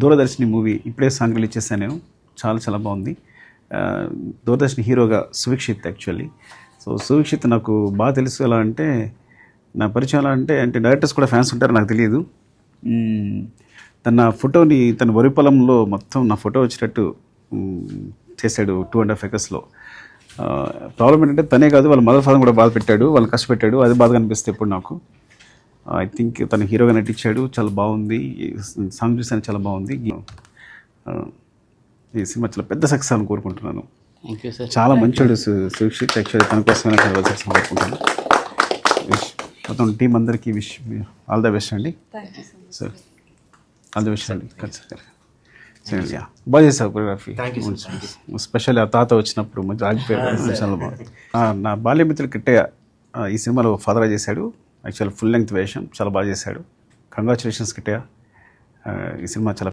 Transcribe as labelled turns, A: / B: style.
A: దూరదర్శిని movie ఇప్పుడే song release చేశాను నేను. చాలా చాలా బాగుంది. దూరదర్శన్ హీరోగా సువిక్షిత్ యాక్చువల్లీ. సో సువిక్షిత్ నాకు బాగా తెలుసు. ఎలా అంటే నా పరిచయం ఎలా అంటే డైరెక్టర్స్ కూడా ఫ్యాన్స్ ఉంటారో నాకు తెలియదు. తన ఫోటోని తన వరి పొలంలో మొత్తం నా ఫోటో వచ్చేటట్టు చేశాడు 2.5 acres. ప్రాబ్లం ఏంటంటే తనే కాదు, వాళ్ళ మదర్ ఫాదర్ కూడా బాధ పెట్టాడు, వాళ్ళని కష్టపెట్టాడు. అది బాధగా అనిపిస్తుంది ఇప్పుడు నాకు. ఐ థింక్ తను హీరోగా నటించాడు, చాలా బాగుంది. సాంగ్ చూసాను, చాలా బాగుంది. ఈ సినిమా చాలా పెద్ద సక్సెస్ అని కోరుకుంటున్నాను. చాలా మంచోడు సుక్షిత్. యాక్చువల్లీ తన కోసమే సక్సెస్ కోరుకుంటాను. మొత్తం టీం అందరికీ విష్ ఆల్ ద బెస్ట్ అండి. సార్ ఆల్ ద బెస్ట్ అండి. బాగా చేశారు కొరియోగ్రఫీ. స్పెషల్ ఆ తాత వచ్చినప్పుడు మంచి ఆగిపోయాడు, చాలా బాగుంది. నా బాల్యమిత్రుడు కిట్టయ్య ఈ సినిమాలో ఫాదర్గా చేశాడు. యాక్చువల్ ఫుల్ లెంగ్త్ వేషం చాలా బాగా చేశాడు. కంగ్రాచులేషన్స్ కిట్టయ్య. ఈ సినిమా చాలా